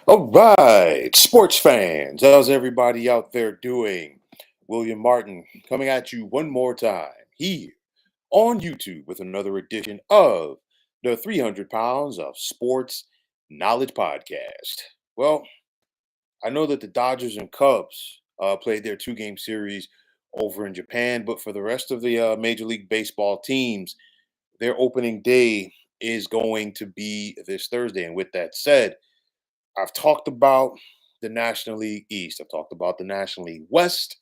All right, sports fans, how's everybody out there doing? William Martin coming at you one more time here on YouTube with another edition of the 300 Pounds of Sports Knowledge Podcast. Well, I know that the Dodgers and Cubs played their two-game series over in Japan, but for the rest of the Major League Baseball teams, their opening day is going to be this Thursday. And with that said, I've talked about the National League East. I've talked about the National League West,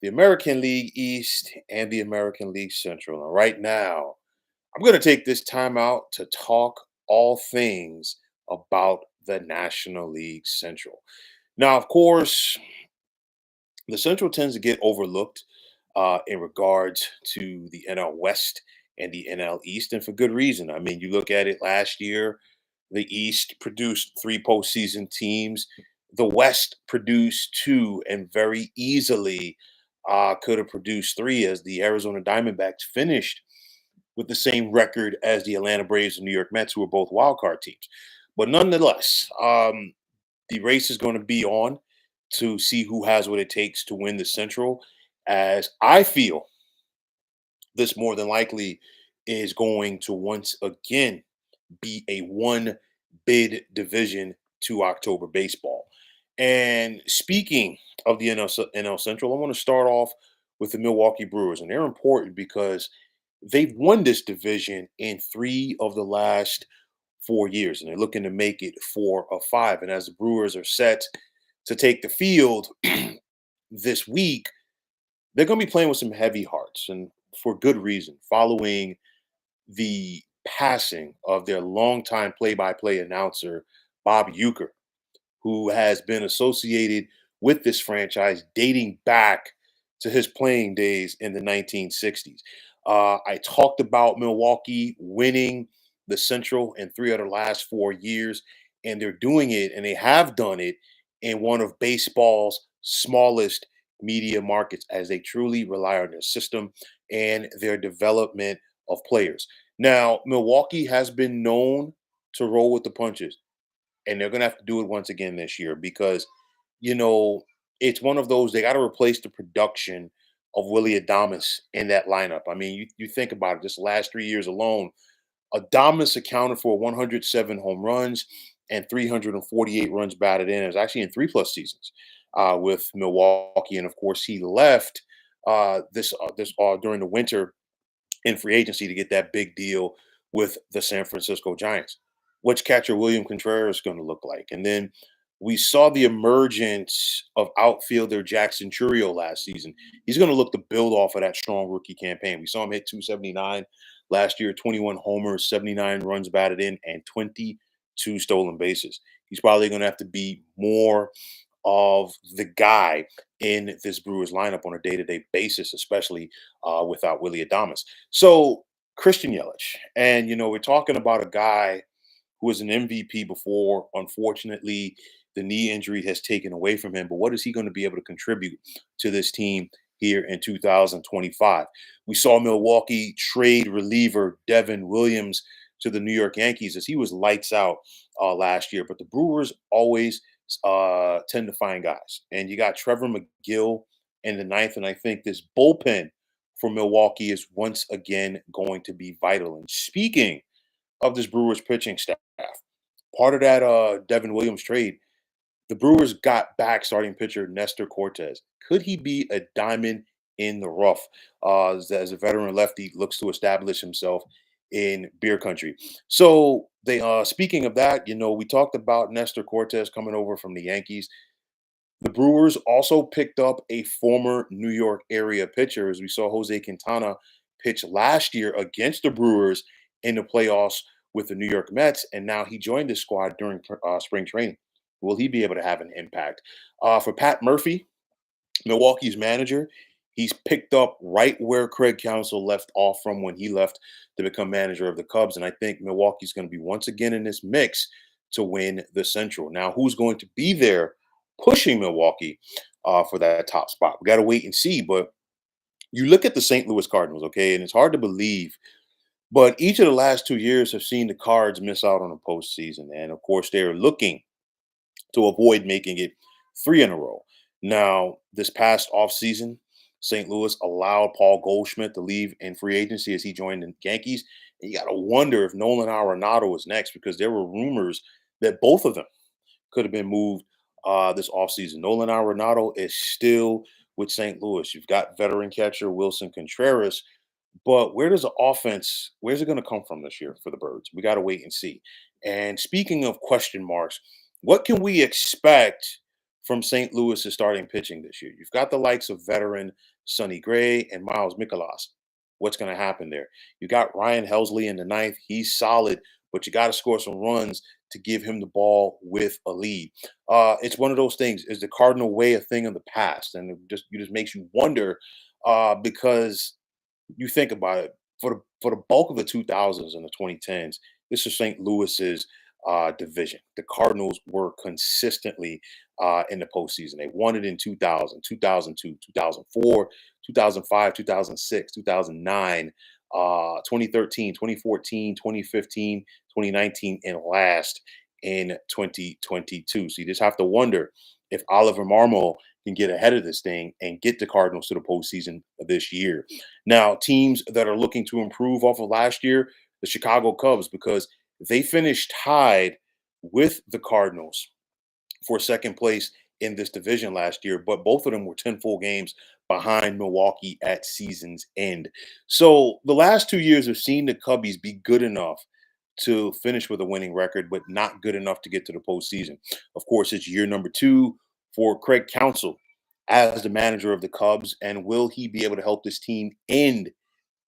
the American League East, and the American League Central. And right now, I'm going to take this time out to talk all things about the National League Central. Now, of course, the Central tends to get overlooked in regards to the NL West and the NL East, and for good reason. I mean, you look at it last year, the East produced three postseason teams. The West produced two, and very easily could have produced three, as the Arizona Diamondbacks finished with the same record as the Atlanta Braves and New York Mets, who were both wild card teams. But nonetheless, the race is going to be on to see who has what it takes to win the Central. As I feel this more than likely is going to once again be a one bid division to October baseball. And speaking of the NL Central, I want to start off with the Milwaukee Brewers. And they're important because they've won this division in three of the last 4 years, and they're looking to make it 4 of 5. And as the Brewers are set to take the field this week, they're going to be playing with some heavy hearts, and for good reason, following the passing of their longtime play-by-play announcer, Bob Uecker, who has been associated with this franchise dating back to his playing days in the 1960s. I talked about Milwaukee winning the Central in three of the last 4 years, and they're doing it, and they have done it in one of baseball's smallest media markets, as they truly rely on their system and their development of players. Now, Milwaukee has been known to roll with the punches, and they're going to have to do it once again this year because, you know, it's one of those, they got to replace the production of Willie Adames in that lineup. I mean, you think about it, just the last 3 years alone, Adames accounted for 107 home runs and 348 runs batted in. It was actually in 3+ seasons with Milwaukee, and of course, he left this during the winter in free agency to get that big deal with the San Francisco Giants. What's catcher William Contreras going to look like? And then we saw the emergence of outfielder Jackson Churio last season. He's going to look to build off of that strong rookie campaign. We saw him hit 279 last year, 21 homers, 79 runs batted in, and 22 stolen bases. He's probably going to have to be more of the guy in this Brewers lineup on a day-to-day basis, especially without Willie Adames. So Christian Yelich, and we're talking about a guy who was an MVP before. Unfortunately, the knee injury has taken away from him. But what is he going to be able to contribute to this team here in 2025? We saw Milwaukee trade reliever Devin Williams to the New York Yankees as he was lights out last year. But the Brewers always tend to find guys. And you got Trevor McGill in the ninth. And I think this bullpen for Milwaukee is once again going to be vital. And speaking of this Brewers pitching staff, part of that Devin Williams trade, the Brewers got back starting pitcher Nestor Cortez. Could he be a diamond in the rough as a veteran lefty looks to establish himself in beer country? So they speaking of that, we talked about Nestor Cortez coming over from the Yankees. The Brewers also picked up a former New York area pitcher, as we saw Jose Quintana pitch last year against the Brewers in the playoffs with the New York Mets, and now he joined the squad during spring training. Will he be able to have an impact? For Pat Murphy, Milwaukee's manager, he's picked up right where Craig Counsell left off from when he left to become manager of the Cubs. And I think Milwaukee's going to be once again in this mix to win the Central. Now, who's going to be there pushing Milwaukee for that top spot? We got to wait and see. But you look at the St. Louis Cardinals, okay, and it's hard to believe, but each of the last 2 years have seen the Cards miss out on the postseason. And of course, they're looking to avoid making it three in a row. Now, this past offseason, St. Louis allowed Paul Goldschmidt to leave in free agency as he joined the Yankees. And you got to wonder if Nolan Arenado is next because there were rumors that both of them could have been moved this offseason. Nolan Arenado is still with St. Louis. You've got veteran catcher Wilson Contreras, but where does the offense, where's it going to come from this year for the Birds? We got to wait and see. And speaking of question marks, what can we expect from St. Louis's starting pitching this year? You've got the likes of veteran Sonny Gray and Miles Mikolas. What's going to happen there? You got Ryan Helsley in the ninth. He's solid, but you got to score some runs to give him the ball with a lead. It's one of those things. Is the Cardinal way a thing of the past? And it just makes you wonder because you think about it, for the bulk of the 2000s and the 2010s, this is St. Louis's division. The Cardinals were consistently in the postseason. They won it in 2000, 2002, 2004, 2005, 2006, 2009, 2013, 2014, 2015, 2019, and last in 2022. So you just have to wonder if Oliver Marmol can get ahead of this thing and get the Cardinals to the postseason this year. Now, teams that are looking to improve off of last year, the Chicago Cubs, because they finished tied with the Cardinals for second place in this division last year, but both of them were 10 full games behind Milwaukee at season's end. So the last 2 years have seen the Cubbies be good enough to finish with a winning record, but not good enough to get to the postseason. Of course, it's year number two for Craig Counsell as the manager of the Cubs, and will he be able to help this team end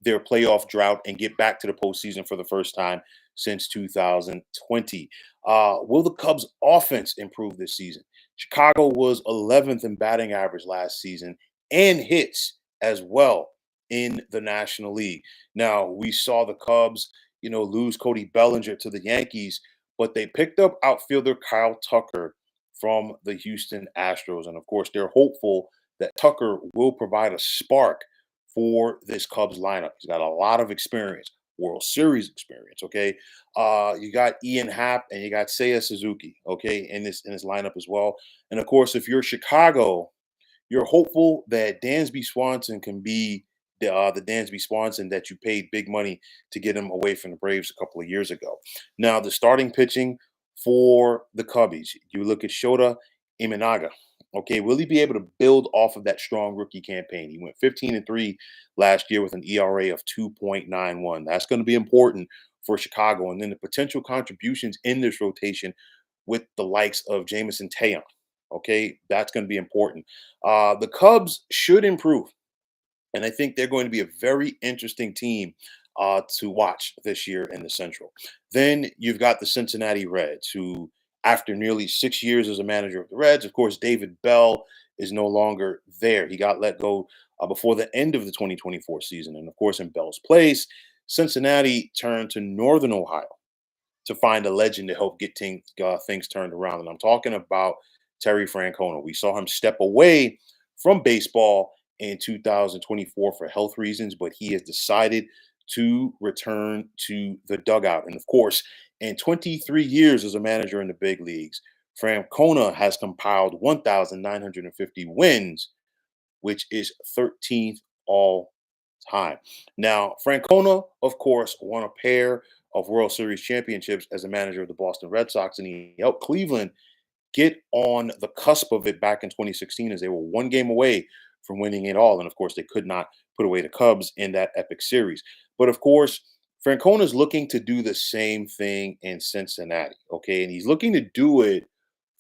their playoff drought and get back to the postseason for the first time since 2020? Will the Cubs' offense improve this season? Chicago was 11th in batting average last season and hits as well in the National League. Now, we saw the Cubs, lose Cody Bellinger to the Yankees, but they picked up outfielder Kyle Tucker from the Houston Astros. And of course, they're hopeful that Tucker will provide a spark for this Cubs lineup. He's got a lot of experience, World Series experience. Okay, you got Ian Happ and you got Seiya Suzuki. Okay, in this lineup as well. And of course, if you're Chicago, you're hopeful that Dansby Swanson can be the Dansby Swanson that you paid big money to get him away from the Braves a couple of years ago. Now, the starting pitching for the Cubbies, you look at Shota Imanaga. Okay, will he be able to build off of that strong rookie campaign? He went 15-3 last year with an ERA of 2.91. That's going to be important for Chicago. And then the potential contributions in this rotation with the likes of Jamison Taillon. Okay, that's going to be important. The Cubs should improve, and I think they're going to be a very interesting team to watch this year in the Central. Then you've got the Cincinnati Reds, who, after nearly 6 years as a manager of the Reds, of course, David Bell is no longer there. He got let go before the end of the 2024 season. And of course, in Bell's place, Cincinnati turned to Northern Ohio to find a legend to help get things turned around. And I'm talking about Terry Francona. We saw him step away from baseball in 2024 for health reasons, but he has decided to return to the dugout. And of course, in 23 years as a manager in the big leagues, Francona has compiled 1,950 wins, which is 13th all time. Now, Francona, of course, won a pair of World Series championships as a manager of the Boston Red Sox, and he helped Cleveland get on the cusp of it back in 2016 as they were one game away from winning it all. And of course, they could not put away the Cubs in that epic series. But of course, Francona is looking to do the same thing in Cincinnati. Okay. And he's looking to do it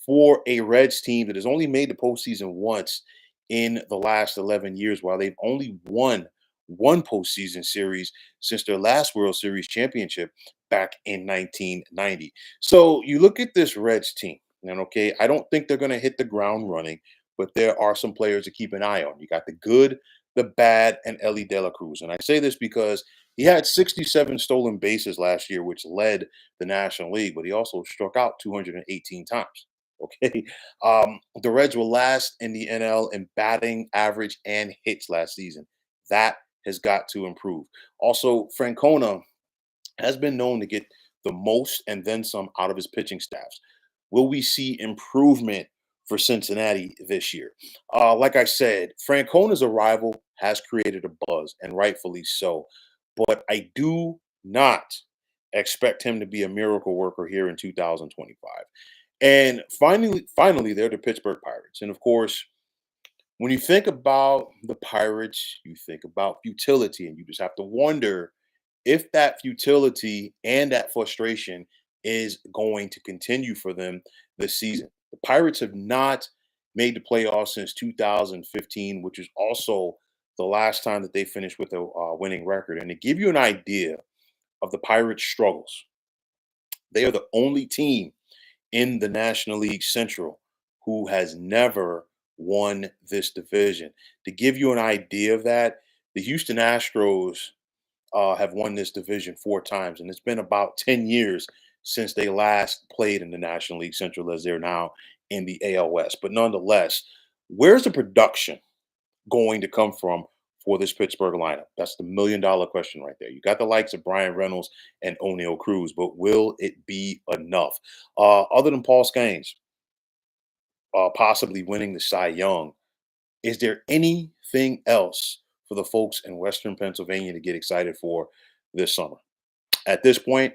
for a Reds team that has only made the postseason once in the last 11 years, while they've only won one postseason series since their last World Series championship back in 1990. So you look at this Reds team, and okay, I don't think they're going to hit the ground running, but there are some players to keep an eye on. You got the good, the bad, and Ellie De La Cruz. And I say this because he had 67 stolen bases last year, which led the National League, but he also struck out 218 times. Okay. The Reds were last in the NL in batting average and hits last season. That has got to improve. Also, Francona has been known to get the most and then some out of his pitching staffs. Will we see improvement for Cincinnati this year? Like I said, Francona's arrival has created a buzz, and rightfully so. But I do not expect him to be a miracle worker here in 2025. And finally, they're the Pittsburgh Pirates. And of course, when you think about the Pirates, you think about futility, and you just have to wonder if that futility and that frustration is going to continue for them this season. The Pirates have not made the playoffs since 2015, which is also the last time that they finished with a winning record. And to give you an idea of the Pirates' struggles, they are the only team in the National League Central who has never won this division. To give you an idea of that, the Houston Astros have won this division 4 times, and it's been about 10 years since they last played in the National League Central, as they're now in the AL West. But nonetheless, where's the production going to come from for this Pittsburgh lineup? That's the $1 million question right there. You got the likes of Brian Reynolds and O'Neill Cruz, but will it be enough? Other than Paul Scanes possibly winning the Cy Young, is there anything else for the folks in Western Pennsylvania to get excited for this summer? At this point,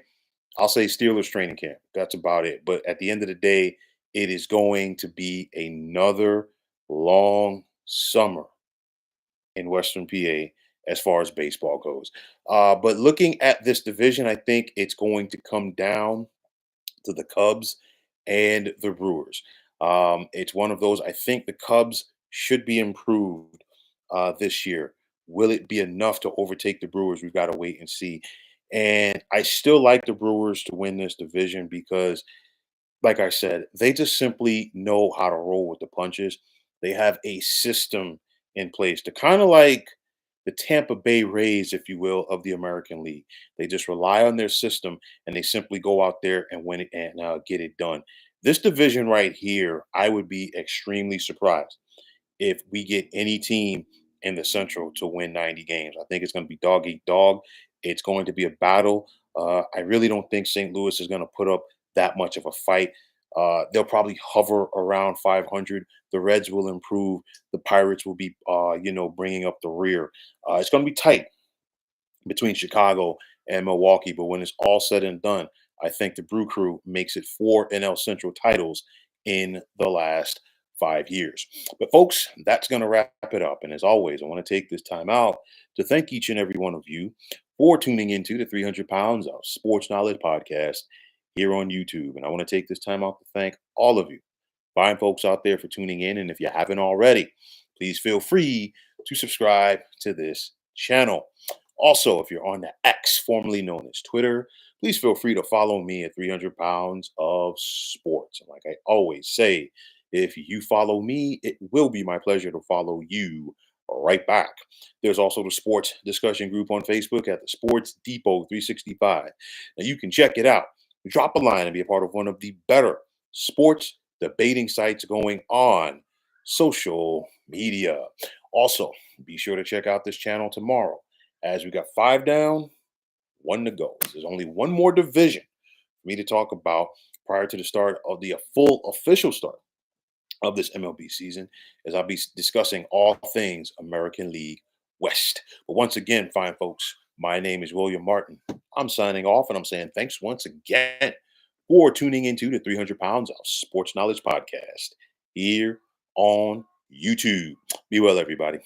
I'll say Steelers training camp. That's about it. But at the end of the day, it is going to be another long summer in Western PA as far as baseball goes. But looking at this division, I think it's going to come down to the Cubs and the Brewers. It's one of those. I think the Cubs should be improved this year. Will it be enough to overtake the Brewers? We've got to wait and see. And I still like the Brewers to win this division because, like I said, they just simply know how to roll with the punches. They have a system in place to kind of like the Tampa Bay Rays, if you will, of the American League. They just rely on their system and they simply go out there and win it and get it done. This division right here, I would be extremely surprised if we get any team in the Central to win 90 games. I think it's going to be dog eat dog. It's going to be a battle. I really don't think St. Louis is going to put up that much of a fight. They'll probably hover around 500. The Reds will improve. The Pirates will be, bringing up the rear. It's going to be tight between Chicago and Milwaukee. But when it's all said and done, I think the Brew Crew makes it 4 NL Central titles in the last 5 years. But folks, that's going to wrap it up. And as always, I want to take this time out to thank each and every one of you for tuning into the 300 Pounds of Sports Knowledge podcast here on YouTube. And I want to take this time out to thank all of you fine folks out there for tuning in. And if you haven't already, please feel free to subscribe to this channel. Also, if you're on the X, formerly known as Twitter, please feel free to follow me at 300 Pounds of Sports. And like I always say, if you follow me, it will be my pleasure to follow you right back. There's also the sports discussion group on Facebook at the Sports Depot 365. Now you can check it out. Drop a line and be a part of one of the better sports debating sites going on social media. Also, be sure to check out this channel tomorrow as we got 5 down, 1 to go. There's only one more division for me to talk about prior to the start of the full official start of this MLB season, as I'll be discussing all things American League West. But once again, fine folks, my name is William Martin. I'm signing off and I'm saying thanks once again for tuning into the 300 Pounds of Sports Knowledge podcast here on YouTube. Be well, everybody.